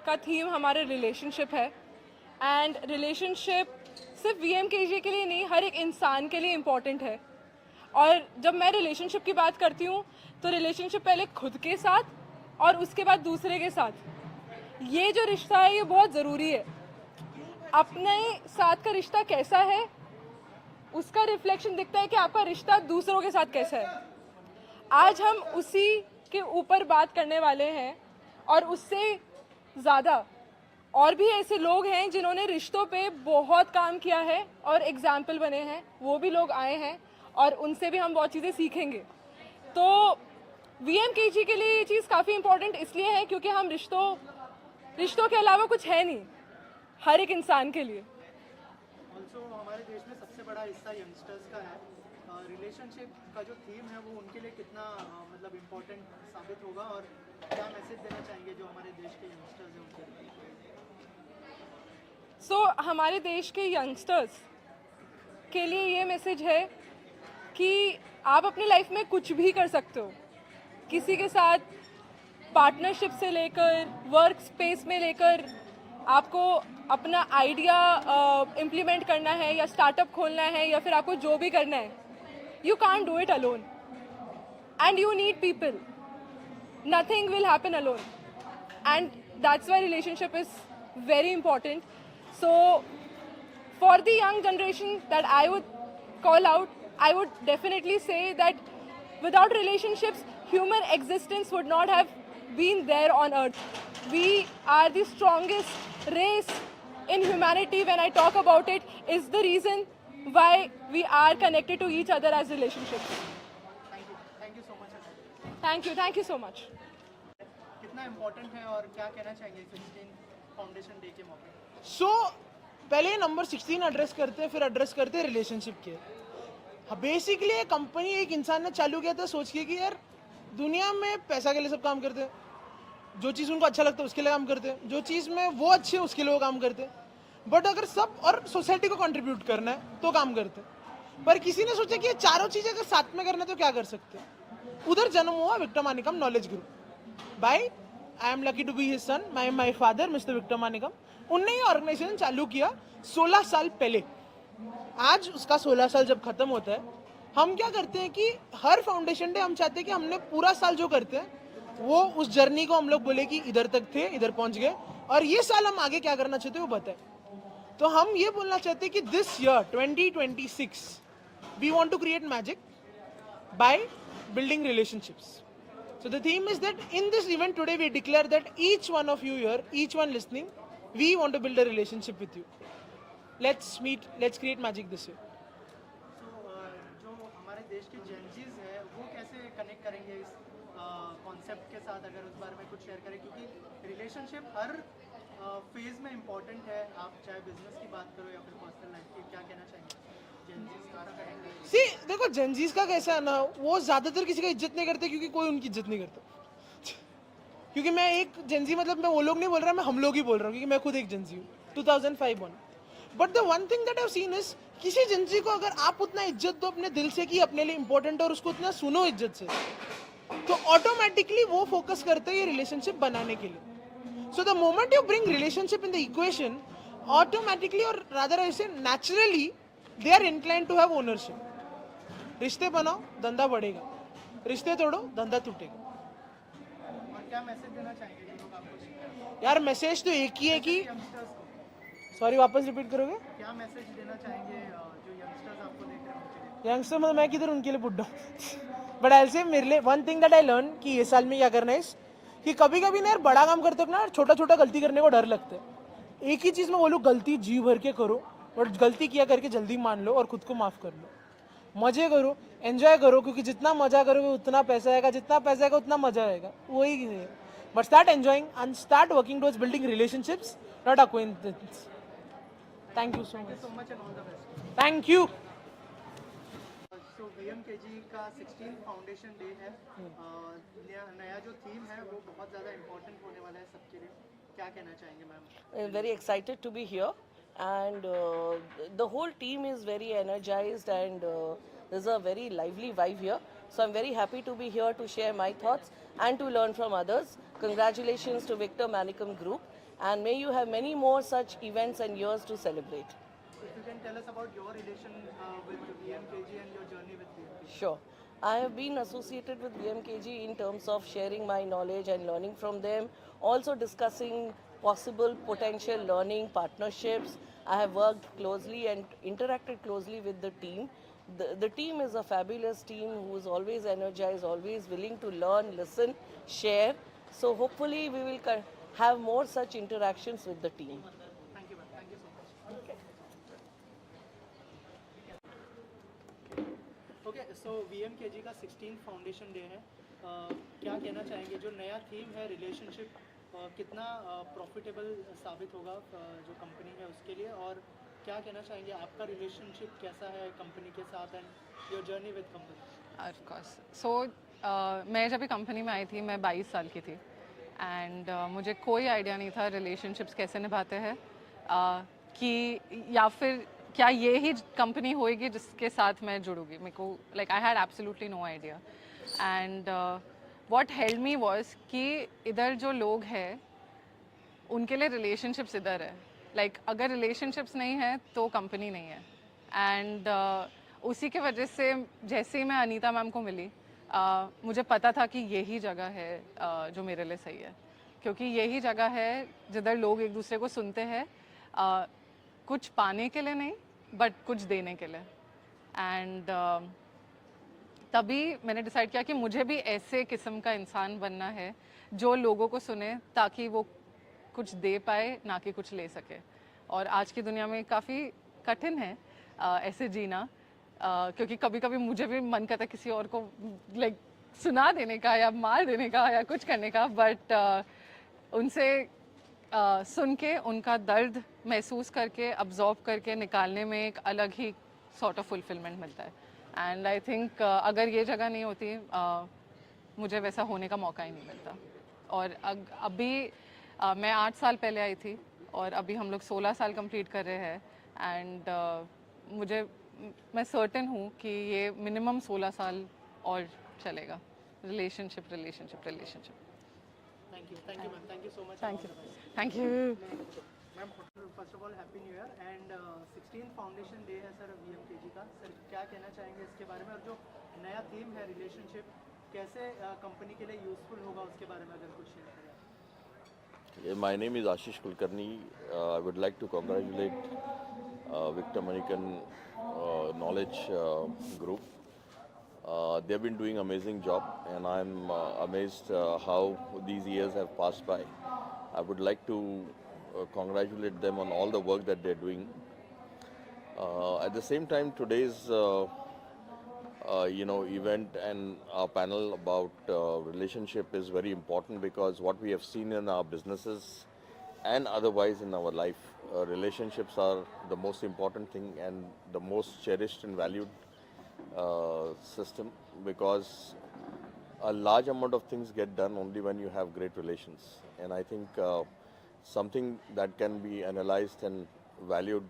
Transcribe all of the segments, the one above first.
का थीम हमारे रिलेशनशिप है। एंड रिलेशनशिप सिर्फ VMKG के लिए नहीं, हर एक इंसान के लिए इम्पॉर्टेंट है। और जब मैं रिलेशनशिप की बात करती हूँ तो रिलेशनशिप पहले खुद के साथ और उसके बाद दूसरे के साथ, ये जो रिश्ता है ये बहुत ज़रूरी है। अपने साथ का रिश्ता कैसा है उसका रिफ्लेक्शन दिखता है कि आपका रिश्ता दूसरों के साथ कैसा है। आज हम उसी के ऊपर बात करने वाले हैं और उससे ज़्यादा और भी ऐसे लोग हैं जिन्होंने रिश्तों पे बहुत काम किया है और एग्जाम्पल बने हैं, वो भी लोग आए हैं और उनसे भी हम बहुत चीज़ें सीखेंगे। तो VMKG के लिए ये चीज़ काफ़ी इम्पोर्टेंट इसलिए है क्योंकि हम रिश्तों के अलावा कुछ है नहीं हर एक इंसान के लिए। ऑल्सो हमारे देश में सबसे बड़ा हिस्सा यंगस्टर्स का है। रिलेशनशिप का जो थीम है वो उनके लिए कितना मतलब इम्पोर्टेंट साबित होगा और क्या मैसेज देना चाहेंगे जो हमारे देश के यंगस्टर्स हैं उनके लिए? हमारे देश के यंगस्टर्स के लिए ये मैसेज है कि आप अपनी लाइफ में कुछ भी कर सकते हो, किसी के साथ पार्टनरशिप से लेकर वर्क स्पेस में लेकर आपको अपना आइडिया इम्प्लीमेंट करना है या स्टार्टअप खोलना है या फिर आपको जो भी करना है, you can't do it alone and you need people. Nothing will happen alone and that's why relationship is very important. So for the young generation that I would call out, I would definitely say that without relationships, human existence would not have been there on earth. We are the strongest race in humanity. When I talk about it, is the reason why we are connected to each other as relationships. Thank you so much. Thank you so much. कितना important है और क्या कहना चाहेंगे 16 foundation day के मौके? पहले number 16 address करते हैं, फिर एड्रेस करते हैं रिलेशनशिप के। बेसिकली एक कंपनी एक इंसान ने चालू किया था सोच के कि यार दुनिया में पैसा के लिए सब काम करते हैं, जो चीज़ उनको अच्छा लगता है उसके लिए काम करते हैं, जो चीज़ में वो अच्छे है उसके लिए वो काम करते हैं। बट अगर सब और सोसाइटी को कंट्रीब्यूट करना है तो काम करते हैं। पर किसी ने सोचा कि ये चारों चीज़ें अगर साथ में करना है तो क्या कर सकते हैं। उधर जन्म हुआ Victor Manickam knowledge group. By I am lucky to be his son, my father mister Victor Manickam. उनने ये ऑर्गेनाइजेशन चालू किया 16 साल पहले। आज उसका 16 साल जब खत्म होता है, हम क्या करते हैं कि हर फाउंडेशन डे हम चाहते हैं कि हमने पूरा साल जो करते हैं वो उस जर्नी को हम लोग बोले कि इधर तक थे, इधर पहुंच गए और ये साल हम आगे क्या करना चाहते हैं वो बताएं। तो हम ये बोलना चाहते हैं कि this year 2026 we want to create magic by building relationships. So the theme is that in this event today we declare that each one of you here, each one listening, we want to build a relationship with you. Let's meet, let's create magic this year. तो जो हमारे देश के Gen Zs है वो कैसे connect करेंगे इस कॉन्सेप्ट के साथ, अगर उस बारे में कुछ शेयर करें, क्योंकि रिलेशनशिप हर फेज में इम्पोर्टेंट है। आप चाहे बिजनेस की बात करो या फिर पर्सनल लाइफ की, क्या कहना चाहेंगे जेनजीज का कनेक्ट? See, देखो जेनजीज का कैसा है ना, वो ज्यादातर किसी का इज्जत नहीं करते क्योंकि कोई उनकी इज्जत नहीं करता। क्योंकि मैं एक जेनजी मतलब मैं वो लोग नहीं बोल रहा, मैं हम लोग ही बोल रहा हूँ क्योंकि मैं खुद एक जेनजी हूँ, 2005 one. But the one thing that I have seen is किसी जेनजी को अगर आप उतना इज्जत दो अपने दिल से कि अपने लिए इंपॉर्टेंट और उसको उतना सुनो इज्जत से, तो ऑटोमेटिकली वो फोकस करते हैं ये रिलेशनशिप बनाने के लिए। So the moment you bring relationship in the equation, automatically और रादर ऐसे naturally they are inclined to have ownership. रिश्ते बनाओ धंधा बढ़ेगा, रिश्ते तोड़ो धंधा टूटेगा। और क्या मैसेज देना चाहेंगे जो लोग आपको सीख यार मैसेज तो एक ही है कि यंगस्टर्स को? सॉरी वापस रिपीट करोगे? क्या मैसेज देना चाहेंगे जो यंगस्टर्स आपको देख रहे हैं उनके लिए? यंगस्टर मतलब मैं किधर उनके लिए बुड्ढा हूँ। बट आई से मेरे लिए one thing that I learn कि ये साल में क्या करना है कि कभी कभी ना यार बड़ा काम करते हो ना छोटा छोटा गलती करने को डर लगता है। एक ही चीज़ में बोलूँ, गलती जी भर के करो और गलती किया करके जल्दी मान लो और खुद को माफ़ कर लो। मजे करो, एंजॉय करो, क्योंकि जितना मजा करोगे उतना पैसा आएगा, जितना पैसा आएगा उतना मजा आएगा, वही है। But start enjoying and start working towards building relationships, not अक्वाइंटेंस। Thank you so much. So much and all the best. Thank you. तो VMKG का 16 फाउंडेशन डे है। नया जो थीम है वो बहुत ज़्यादा इम्पोर्टेंट होने वाला है सबके लिए, क्या कहना चाहेंगे ma'am? I'm very excited to be here, and the whole team is very energized, and there's a very lively vibe here. So I'm very happy to be here to share my thoughts and to learn from others. Congratulations to Victor Manicum Group and may you have many more such events and years to celebrate. If you can tell us about your relation with VMKG and your journey with VMKG. Sure. I have been associated with VMKG in terms of sharing my knowledge and learning from them, also discussing possible potential learning partnerships. I have worked closely and interacted closely with the team. The team is a fabulous team who is always energized, always willing to learn, listen, share. So hopefully we will have more such interactions with the team. Thank you, ma'am. Thank you so much. Okay so VMKG का 16th foundation day है क्या कहना चाहेंगे जो नया theme है relationship कितना profitable साबित होगा जो कंपनी है उसके लिए और क्या कहना चाहेंगे आपका रिलेशनशिप कैसा है कंपनी के साथ and your journey with company of course so मैं जब कंपनी में आई थी मैं 22 साल की थी एंड मुझे कोई आइडिया नहीं था रिलेशनशिप्स कैसे निभाते हैं कि या फिर क्या ये ही कंपनी होएगी जिसके साथ मैं जुड़ूंगी मेरे को like I had absolutely no idea and what helped me was कि इधर जो लोग हैं उनके लिए रिलेशनशिप्स इधर है लाइक अगर रिलेशनशिप्स नहीं है तो कंपनी नहीं है एंड उसी के वजह से जैसे ही मैं अनीता मैम को मिली मुझे पता था कि यही जगह है जो मेरे लिए सही है क्योंकि यही जगह है जिधर लोग एक दूसरे को सुनते हैं कुछ पाने के लिए नहीं बट कुछ देने के लिए एंड तभी मैंने डिसाइड किया कि मुझे भी ऐसे किस्म का इंसान बनना है जो लोगों को सुने ताकि वो कुछ दे पाए ना कि कुछ ले सके और आज की दुनिया में काफ़ी कठिन है ऐसे जीना क्योंकि कभी कभी मुझे भी मन करता है किसी और को लाइक सुना देने का या मार देने का या कुछ करने का बट उनसे सुन के उनका दर्द महसूस करके अब्जॉर्ब करके निकालने में एक अलग ही सॉर्ट ऑफ फुलफिलमेंट मिलता है एंड आई थिंक अगर ये जगह नहीं होती मुझे वैसा होने का मौका ही नहीं मिलता और अभी मैं 8 साल पहले आई थी और अभी हम लोग 16 साल कंप्लीट कर रहे हैं एंड मैं सर्टेन हूँ कि ये मिनिमम 16 साल और चलेगा relationship thank you ma'am thank you so much thank you ma'am first of all happy new year and 16th foundation day है सर VMKG का सर क्या कहना चाहेंगे इसके बारे में और जो नया थीम है रिलेशनशिप कैसे कंपनी के लिए यूजफुल होगा उसके बारे में अगर कुछ शेयर करें My name is Ashish Kulkarni. I would like to congratulate Victor Manikan Knowledge Group. They've been doing amazing job, and I'm amazed how these years have passed by. I would like to congratulate them on all the work that they're doing. At the same time, today's event and our panel about relationship is very important because what we have seen in our businesses and otherwise in our life, relationships are the most important thing and the most cherished and valued system because a large amount of things get done only when you have great relations. And I think something that can be analyzed and valued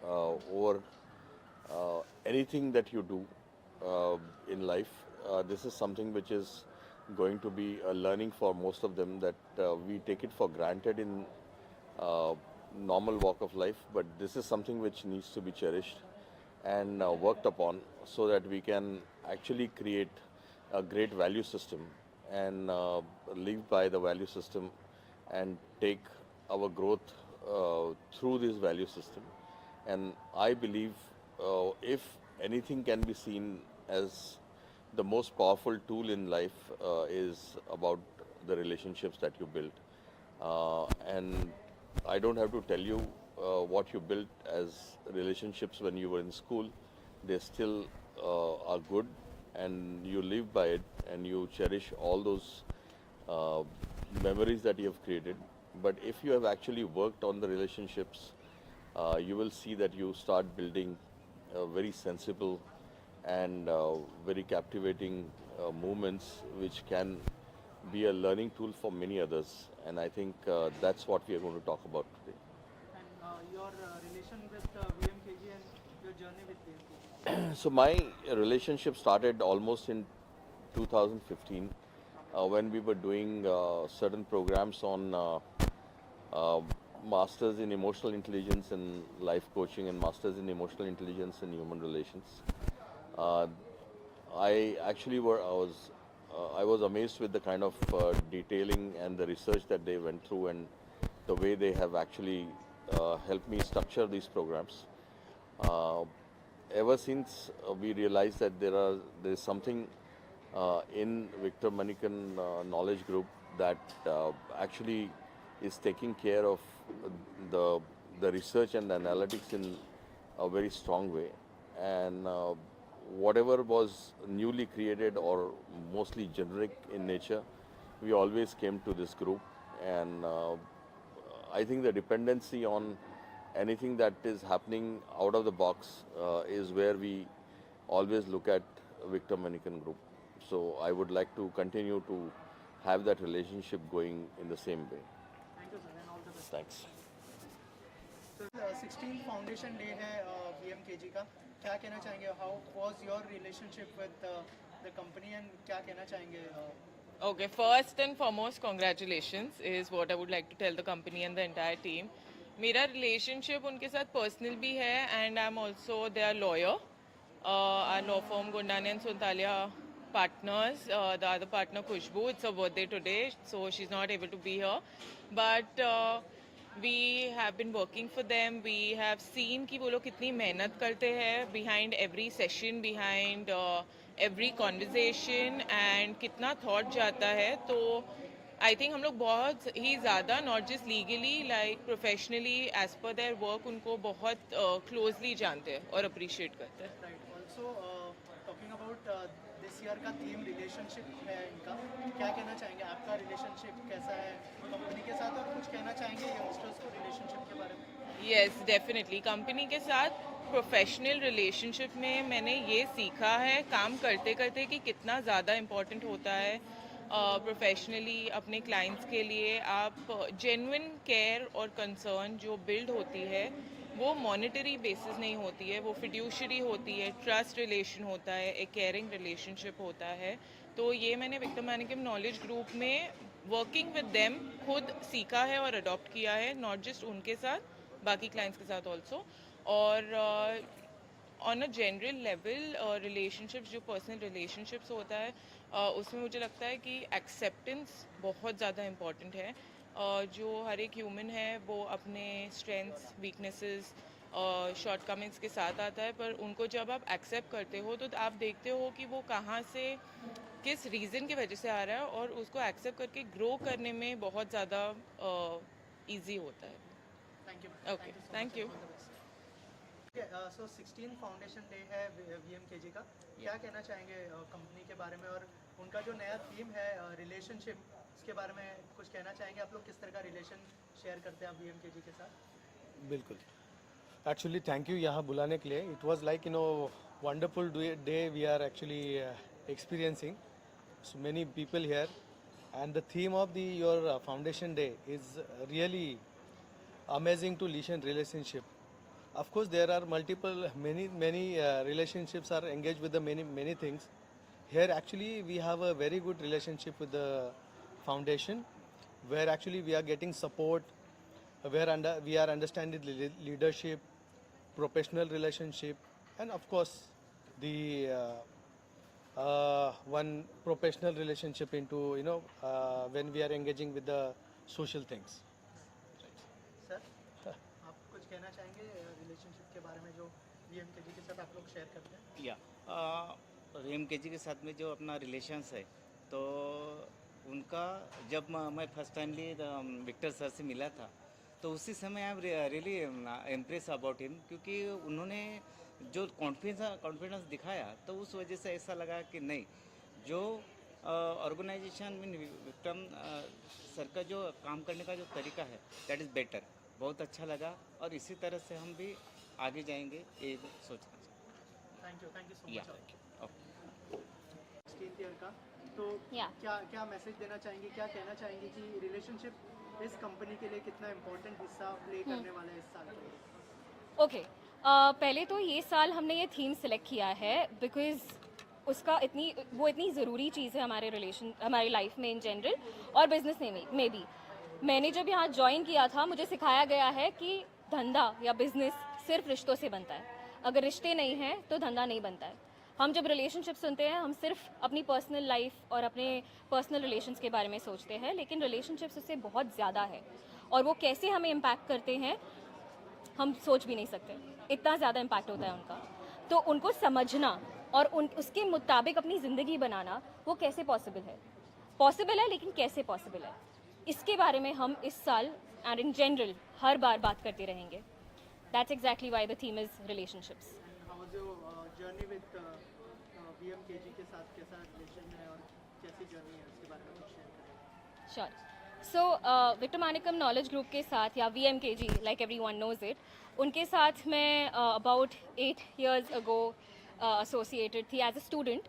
over anything that you do in life. This is something which is going to be a learning for most of them that we take it for granted in normal walk of life, but this is something which needs to be cherished and worked upon so that we can actually create a great value system and live by the value system and take our growth through this value system. And I believe if anything can be seen as the most powerful tool in life is about the relationships that you build. And I don't have to tell you what you built as relationships when you were in school. They still are good and you live by it and you cherish all those memories that you have created. But if you have actually worked on the relationships, you will see that you start building very sensible and very captivating movements which can be a learning tool for many others. And I think that's what we are going to talk about today. And your relation with VMKG and your journey with VMKG. So my relationship started almost in 2015 when we were doing certain programs on masters in emotional intelligence and life coaching and masters in emotional intelligence and human relations. Uh, I was amazed with the kind of detailing and the research that they went through and the way they have actually helped me structure these programs. Uh, Ever since we realized that there is something in Victor Manikan Knowledge Group that actually is taking care of the the research and the analytics in a very strong way, and whatever was newly created or mostly generic in nature, we always came to this group, and I think the dependency on anything that is happening out of the box is where we always look at Victor Manikan Group. So I would like to continue to have that relationship going in the same way. Thank you sir and all the best. Thanks. Sir 16th foundation day है VMKG का, क्या कहना चाहेंगे? How was your relationship with the company and क्या कहना चाहेंगे? Okay, first and foremost, congratulations is what I would like to tell the company and the entire team. मेरा relationship उनके साथ personal भी है and I'm also their lawyer. Our law firm Gondani and Suntalia partners. The other partner Khushbu, it's her birthday today, so she's not able to be here. But we have been working for them. We have seen कि वो लोग कितनी मेहनत करते हैं behind every session, behind every conversation and कितना thought जाता है. तो I think हम लोग बहुत ही ज़्यादा not just legally like professionally as per their work उनको बहुत closely जानते हैं और appreciate करते हैं. Right, also talking about this year का थीम रिलेशनशिप है इनका, क्या कहना चाहेंगे? आपका रिलेशनशिप कैसा है कंपनी के साथ और कुछ कहना चाहेंगे यंगस्टर्स को रिलेशनशिप के बारे में? यस डेफिनेटली कंपनी के साथ प्रोफेशनल रिलेशनशिप में मैंने ये सीखा है काम करते करते कि कितना ज़्यादा इम्पोर्टेंट होता है प्रोफेशनली अपने क्लाइंट्स के लिए आप जेन्युइन केयर और कंसर्न जो बिल्ड होती है वो मॉनेटरी बेसिस नहीं होती है, वो फिड्यूशरी होती है, ट्रस्ट रिलेशन होता है, एक केयरिंग रिलेशनशिप होता है. तो ये मैंने विक्टर मैनिकम नॉलेज ग्रुप में वर्किंग विद देम खुद सीखा है और अडॉप्ट किया है, नॉट जस्ट उनके साथ बाकी क्लाइंट्स के साथ ऑल्सो. और on a general level relationships जो पर्सनल रिलेशनशिप्स होता है उसमें मुझे लगता है कि एक्सेप्टेंस बहुत ज़्यादा इम्पॉर्टेंट है. जो हर एक ह्यूमन है वो अपने स्ट्रेंथ्स वीकनेसेस शॉर्टकमिंग्स के साथ आता है, पर उनको जब आप एक्सेप्ट करते हो तो आप देखते हो कि वो कहाँ से किस रीज़न की वजह से आ रहा है और उसको एक्सेप्ट करके ग्रो करने में बहुत ज़्यादा ईजी होता है. Thank you. Okay, thank you. So 16th foundation day है VMKG का, क्या कहना चाहेंगे कंपनी के बारे में और उनका जो नया थीम है रिलेशनशिप, उसके बारे में कुछ कहना चाहेंगे? आप लोग किस तरह का रिलेशन शेयर करते हैं आप VMKG के साथ? बिल्कुल. एक्चुअली थैंक यू यहाँ बुलाने के लिए. It was like wonderful day we are actually experiencing. So many people here and the theme of the your foundation day is really amazing to lead relationship. Of course, there are many relationships are engaged with the many things. Here, actually, we have a very good relationship with the foundation, where actually we are getting support, where we are understanding the leadership, professional relationship, and of course, the one professional relationship into when we are engaging with the social things. Sir आप कुछ कहना चाहेंगे relationship के बारे में जो VMKG के साथ आप लोग शेयर करते हैं? या VMKG के साथ में जो अपना रिलेशंस है, तो उनका जब मैं फर्स्ट टाइमली विक्टर सर से मिला था तो उसी समय I am really impress about him, क्योंकि उन्होंने जो कॉन्फिडेंस दिखाया तो उस वजह से ऐसा लगा कि नहीं, जो ऑर्गेनाइजेशन मीन विक्रम सर का जो काम करने का जो तरीका है दैट इज़ बेटर, बहुत अच्छा लगा और इसी तरह से हम भी आगे जाएंगे ये सोचना चाहिए. थैंक यू सो या मच. 16th ईयर का, तो Yeah. क्या मैसेज देना चाहेंगे, क्या कहना चाहेंगे कि रिलेशनशिप इस कंपनी के लिए कितना इम्पोर्टेंट हिस्सा प्ले करने वाला है इस साल के लिए? ओके, पहले तो ये साल हमने ये थीम सेलेक्ट किया है बिकॉज उसका इतनी ज़रूरी चीज़ है हमारे लाइफ में इन जनरल और बिजनेस में भी. मैंने जब यहाँ ज्वाइन किया था मुझे सिखाया गया है कि धंधा या बिजनेस सिर्फ रिश्तों से बनता है। अगर रिश्ते नहीं हैं तो धंधा नहीं बनता है। हम जब रिलेशनशिप सुनते हैं हम सिर्फ अपनी पर्सनल लाइफ और अपने पर्सनल रिलेशंस के बारे में सोचते हैं, लेकिन रिलेशनशिप्स उससे बहुत ज़्यादा है और वो कैसे हमें इम्पैक्ट करते हैं हम सोच भी नहीं सकते। इतना ज़्यादा इम्पैक्ट होता है उनका। तो उनको समझना और उसके मुताबिक अपनी ज़िंदगी बनाना वो कैसे पॉसिबल है? पॉसिबल है, लेकिन कैसे पॉसिबल है, इसके बारे में हम इस साल एंड इन जनरल हर बार बात करते रहेंगे। That's exactly why the theme is relationships. How was your journey with VMKG के साथ, कैसा रिलेशन है और कैसी जर्नी है उसके बारे में कुछ शेयर करें? Sure. So Victor Manickam knowledge group के साथ या VMKG like everyone knows it, उनके साथ मैं अबाउट 8 years ago associated थी as a student,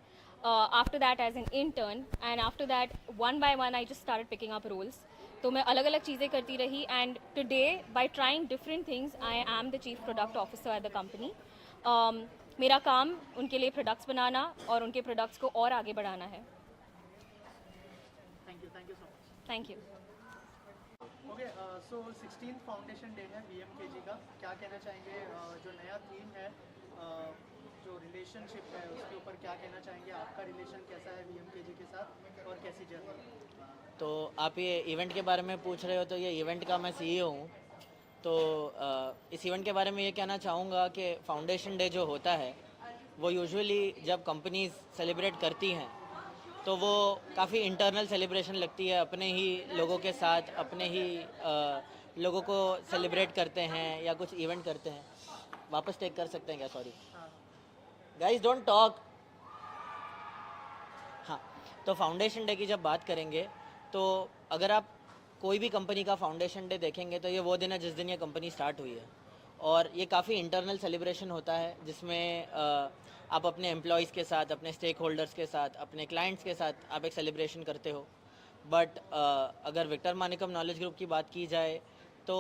after that as an intern, and after that one by one I just started picking up roles. तो मैं अलग अलग चीज़ें करती रही and today by trying different things I am the chief product officer at the company. मेरा काम उनके लिए प्रोडक्ट्स बनाना और उनके प्रोडक्ट्स को और आगे बढ़ाना है। Thank you so much. Thank you. Okay, so 16th foundation day है VMKG का, क्या कहना चाहेंगे? जो नया थीम है, जो रिलेशनशिप है उसके ऊपर क्या कहना चाहेंगे? आपका रिलेशन कैसा है VMKG के साथ और कैसी जर्नी है? तो आप ये इवेंट के बारे में पूछ रहे हो, तो ये इवेंट का मैं CEO हूँ। तो इस इवेंट के बारे में ये कहना चाहूँगा कि फाउंडेशन डे जो होता है वो यूजुअली जब कंपनीज सेलिब्रेट करती हैं तो वो काफ़ी इंटरनल सेलिब्रेशन लगती है, अपने ही लोगों के साथ, अपने ही लोगों को सेलिब्रेट करते हैं या कुछ इवेंट करते हैं। वापस टेक कर सकते हैं क्या? Sorry guys, don't talk. हाँ, तो फाउंडेशन डे की जब बात करेंगे तो अगर आप कोई भी कंपनी का फाउंडेशन डे देखेंगे तो ये वो दिन है जिस दिन ये कंपनी स्टार्ट हुई है, और ये काफ़ी इंटरनल सेलिब्रेशन होता है जिसमें आप अपने एम्प्लॉयज़ के साथ, अपने स्टेक होल्डर्स के साथ, अपने क्लाइंट्स के साथ आप एक सेलिब्रेशन करते हो। बट अगर विक्टर मानिकम नॉलेज ग्रुप की बात की जाए तो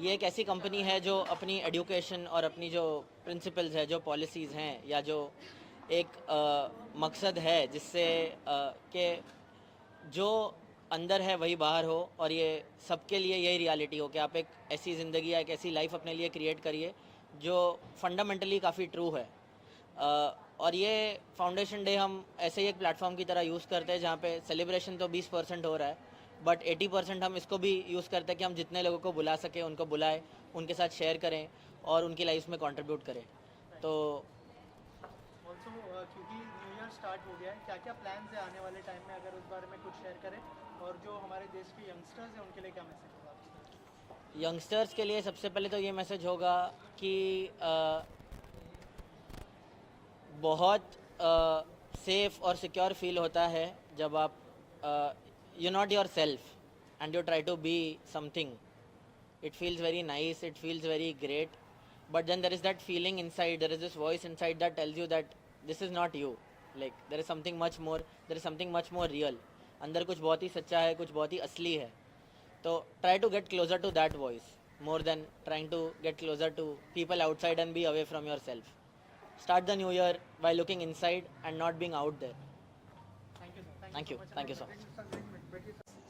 ये एक ऐसी कंपनी है जो अपनी एजुकेशन और अपनी जो प्रिंसिपल्स है, जो पॉलिसीज़ हैं, या जो एक मकसद है जिससे कि जो अंदर है वही बाहर हो, और ये सबके लिए यही रियलिटी हो कि आप एक ऐसी ज़िंदगी या एक ऐसी लाइफ अपने लिए क्रिएट करिए जो फंडामेंटली काफ़ी ट्रू है। और ये फाउंडेशन डे हम ऐसे ही एक प्लेटफॉर्म की तरह यूज़ करते हैं जहाँ पे सेलिब्रेशन तो 20% हो रहा है, बट 80% हम इसको भी यूज़ करते हैं कि हम जितने लोगों को बुला सकें उनको बुलाएं, उनके साथ शेयर करें और उनकी लाइफ में कंट्रीब्यूट करें। तो ऑल्सो क्योंकि न्यू ईयर स्टार्ट हो गया है, क्या क्या प्लान्स है आने वाले टाइम में, अगर उस बारे में कुछ शेयर करें? और जो हमारे देश के यंगस्टर्स हैं उनके लिए क्या मैसेज होगा आपका? यंगस्टर्स के लिए सबसे पहले तो ये मैसेज होगा कि बहुत सेफ और सिक्योर फील होता है जब आप you not yourself and you try to be something. It feels very nice, it feels very great, but then there is that feeling inside, there is this voice inside that tells you that this is not you, like there is something much more, there is something much more real, अंदर कुछ बहुत ही सच्चा है, कुछ बहुत ही असली है। तो try to get closer to that voice more than trying to get closer to people outside and be away from yourself. Start the new year by looking inside and not being out there. Thank you Thank you so much.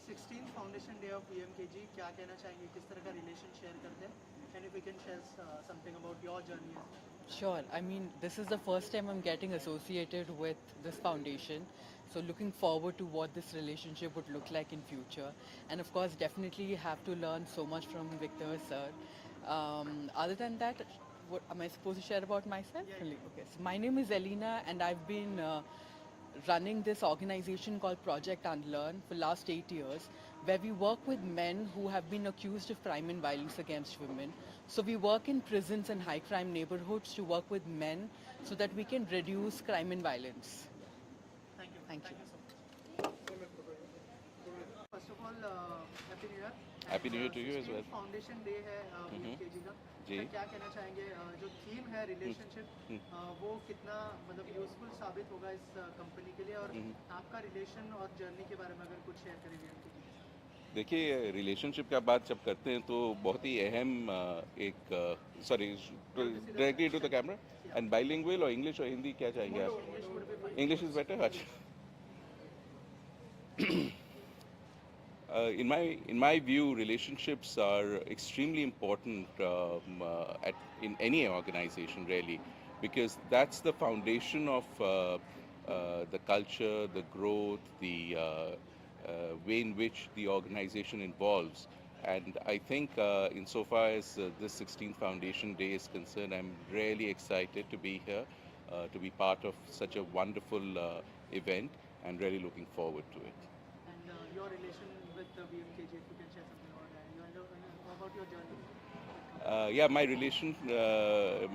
16th foundation day of VMKG, क्या कहना चाहेंगे? किस तरह का relation share करते हैं? And if you can share something about your journey as well. Sure. I mean, this is the first time I'm getting associated with this foundation. So looking forward to what this relationship would look like in future. And of course, definitely have to learn so much from Victor, sir. Other than that, what am I supposed to share about myself? Okay. So my name is Elena and I've been running this organization called Project Unlearn for last 8 years, where we work with men who have been accused of crime and violence against women. So we work in prisons and high crime neighborhoods to work with men so that we can reduce crime and violence. Thank you. Thank you. so much. First of all, Happy New Year. Happy New Year to you as well. 16th foundation day है VMKG का, जी। तो क्या कहना चाहेंगे? जो theme है relationship, वो कितना मतलब यूजफुल साबित होगा इस कंपनी के लिए, और आपका रिलेशन और जर्नी के बारे में अगर कुछ शेयर करें VMKG? देखिए, रिलेशनशिप का बात जब करते हैं तो बहुत ही अहम एक sorry directly to the camera, and bilingual और इंग्लिश और हिंदी क्या चाहेंगे आप? English is better. अच्छा, In my view, relationships are extremely important in any organization, really, because that's the foundation of the culture, the growth, the way in which the organization involves. And I think, insofar as this 16th Foundation Day is concerned, I'm really excited to be here, to be part of such a wonderful event, and really looking forward to it. And your relation with the VMKG, if you can share something about that. About your journey. Yeah, my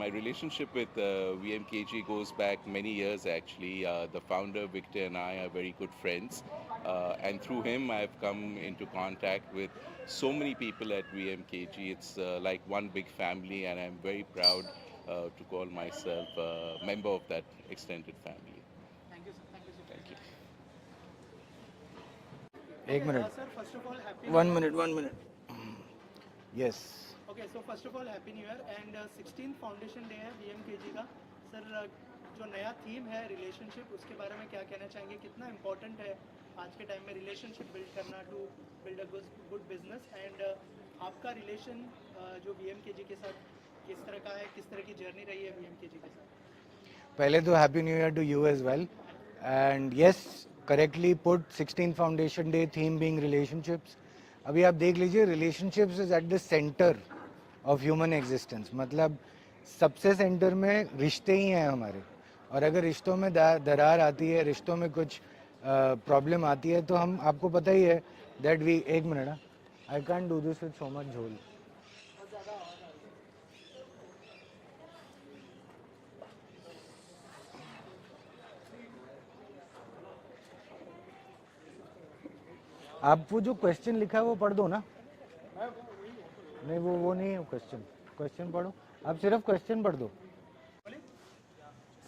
relationship with VMKG goes back many years actually. The founder Victor and I are very good friends, and through him I've come into contact with so many people at VMKG. It's like one big family, and I'm very proud to call myself a member of that extended family. Thank you, sir. Thank you, sir. Thank you. एक minute Sir, first of all, happy. 1 minute 1 minute yes Okay, so first of all, Happy New Year and 16th Foundation Day है VMKG का. Sir, जो नया theme है relationship, उसके बारे में क्या कहना चाहेंगे? कितना इम्पोर्टेंट है आज के टाइम में रिलेशनशिप बिल्ड करना to build a good business? And आपका रिलेशन जो VMKG के साथ किस तरह का है, किस तरह की जर्नी रही है VMKG के साथ? पहले तो happy new year to you as well and yes correctly put 16th foundation day theme being relationships. अभी आप देख लीजिए, relationships is at the centre of human existence. मतलब सबसे सेंटर में रिश्ते ही हैं हमारे, और अगर रिश्तों में दरार आती है, रिश्तों में कुछ प्रॉब्लम आती है, तो हम, आपको पता ही है दैट वी, एक minute, I can't do this with so much झोल. आप वो जो क्वेश्चन लिखा है वो पढ़ दो ना. नहीं, वो नहीं है क्वेश्चन पढ़ो, आप सिर्फ क्वेश्चन पढ़ दो.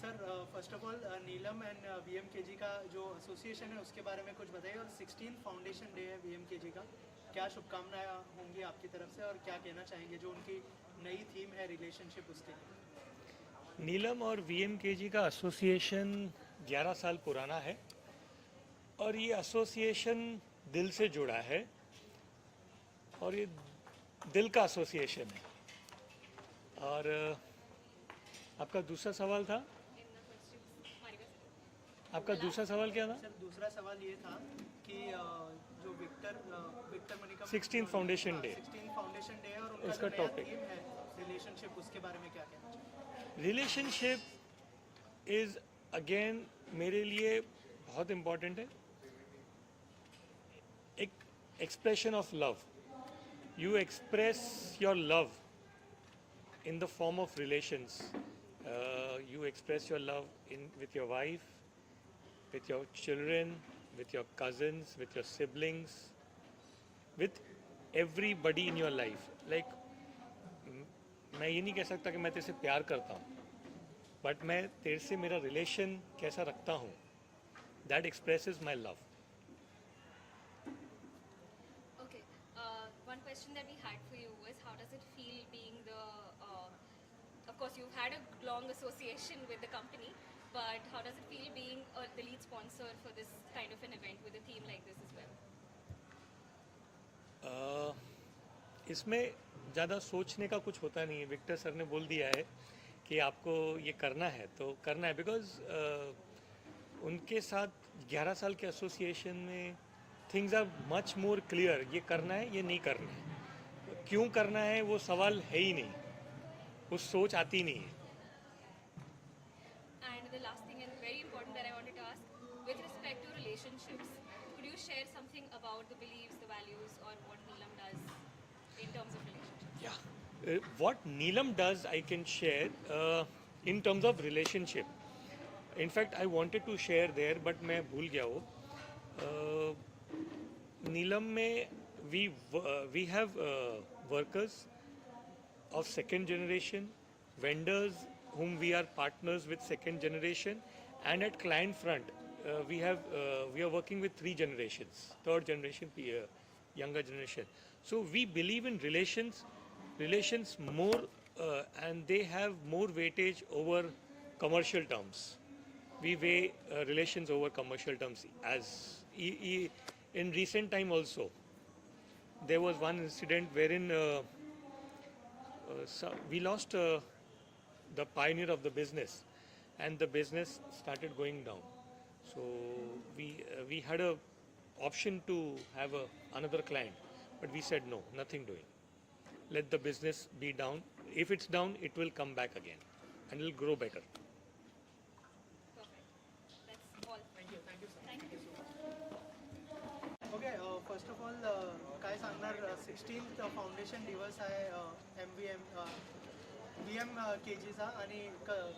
Sir, first of all Neelam and VMKG का जो एसोसिएशन है उसके बारे में कुछ बताइए, और 16th फाउंडेशन डे है VMKG का, क्या शुभकामनाएं होंगी आपकी तरफ से, और क्या कहना चाहेंगे जो उनकी नई थीम है रिलेशनशिप उसके? नीलम और VMKG का एसोसिएशन 11 साल पुराना है, और ये एसोसिएशन दिल से जुड़ा है, और ये दिल का एसोसिएशन है. और आपका दूसरा सवाल था? आपका दूसरा सवाल क्या था? सर, दूसरा सवाल ये था कि जो विक्टर मनी का 16th foundation day, 16th foundation day है और उनका इसका जो नया टॉपिक थीम है रिलेशनशिप, उसके बारे में क्या कहना चाहिए? रिलेशनशिप इज अगेन मेरे लिए बहुत इम्पोर्टेंट है. एक expression of love. You express your love in the form of relations. You express your love with your wife, with your children, with your cousins, with your siblings, with everybody in your life. Like, मैं ये नहीं कह सकता कि मैं तेरे से प्यार करता हूँ, बट मैं तेरे से मेरा रिलेशन कैसा रखता हूँ, that expresses my love. One question that we had for you was, how does it feel being the, of course you've had a long association with the company, but how does it feel being the lead sponsor for this kind of an event with a theme like this as well? इसमें ज़्यादा सोचने का कुछ होता नहीं है. Victor sir ने बोल दिया है कि आपको ये करना है तो करना है, बिकॉज उनके साथ 11 साल के एसोसिएशन में things are much more clear. ये करना है, ये नहीं करना है, क्यों करना है वो सवाल है ही नहीं, वो सोच आती नहीं है. And the last thing and very important that I wanted to ask, with respect to relationships, could you share something about the beliefs, the values, or what Neelam does in terms of relationships? Yeah. What Neelam does, I can share in terms of relationship. In fact, I wanted to share there, but मैं भूल गया वो. नीलम में we have workers of second generation, vendors whom we are partners with second generation, and at client front we are working with 3 generations, third generation, younger generation. So we believe in relations more, and they have more weightage over commercial terms. We weigh relations over commercial terms. As in recent time also, there was one incident wherein we lost the pioneer of the business, and the business started going down. So we had a option to have another client, but we said no, nothing doing. Let the business be down. If it's down, it will come back again, and it'll grow better. Okay first of all काय सांगणार 16th foundation दिवस आहे VM KGचा आणि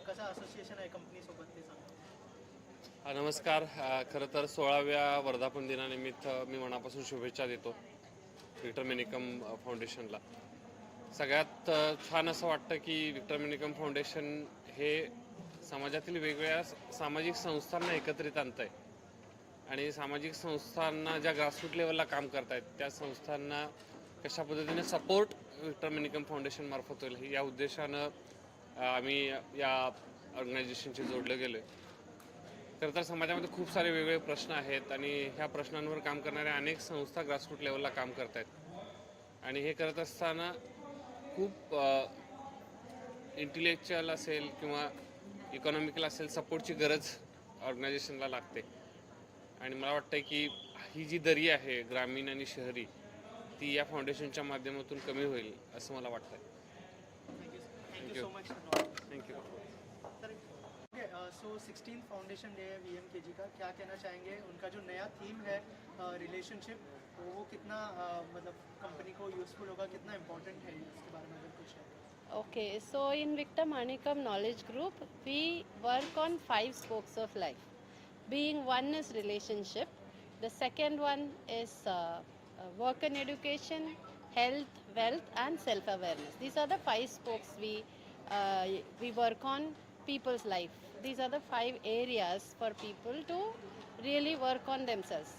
कसा association आहे कंपनीसोबत ते सांगा. नमस्कार. खरं तर 16व्या वर्धापन दिनानिमित्त मी मनापासून शुभेच्छा देतो विक्टर मेनिकम फाउंडेशनला. सगळ्यात छान असं वाटतं की विक्टर मेनिकम फाउंडेशन हे समाजातील वेगवेगळ्या सामाजिक संस्थांना एकत्रित आणत आहे आणि सामाजिक संस्थांना ज्या ग्रासरूट लेवलला काम करतायत त्या संस्थांना कशा पद्धतीने सपोर्ट विक्टर मेनिकम फाउंडेशन मार्फत होईल या उद्देशानं आम्ही या ऑर्गनायझेशनशी जोडले गेलो. खरं तर समाजामध्ये खूप सारे वेगवेगळे प्रश्न आहेत आणि ह्या प्रश्नांवर काम करणाऱ्या अनेक संस्था ग्रासरूट लेवलला काम करत आहेत आणि हे करत असताना खूप इंटेलेक्च्युअल असेल किंवा इकॉनॉमिकल असेल सपोर्टची गरज ऑर्गनायझेशनला लागते आणि मला वाटतं की ही जी दरी आहे ग्रामीण आणि शहरी ती या फाउंडेशनच्या माध्यमातून कमी होईल असं मला वाटतं. Thank you so much. थँक्यू. सो 16th फाउंडेशन डे है VM KG का, क्या कहना चाहेंगे? उनका जो नया थीम है रिलेशनशिप, वो कितना मतलब कंपनी को यूज़फुल होगा, कितना इम्पोर्टेंट है इसके बारे में अगर कुछ है. Okay, so in Victor Manikam Knowledge Group, we work on 5 spokes of life. Being one is relationship, the second one is work and education, health, wealth, and self-awareness. These are the 5 spokes we work on people's life. These are the 5 areas for people to really work on themselves.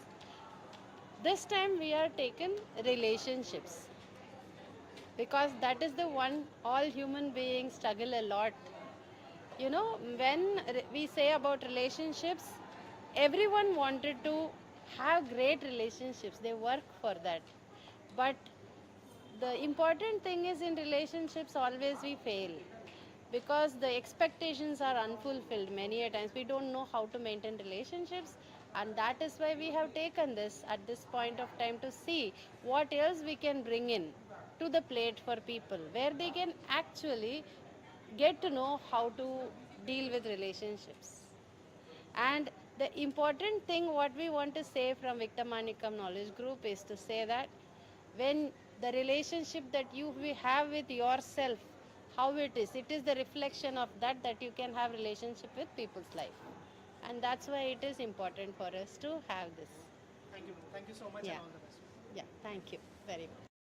This time we are taken relationships, because that is the one all human beings struggle a lot. You know, when we say about relationships, everyone wanted to have great relationships, they work for that, but the important thing is in relationships always we fail because the expectations are unfulfilled. Many a times we don't know how to maintain relationships, and that is why we have taken this at this point of time to see what else we can bring in to the plate for people, where they can actually get to know how to deal with relationships. And the important thing what we want to say from Victor Manikam Knowledge Group is to say that when the relationship that you have with yourself, how it is the reflection of that you can have relationship with people's life, and that's why it is important for us to have this. Thank you so much. Yeah. And all the best. Yeah, thank you very much.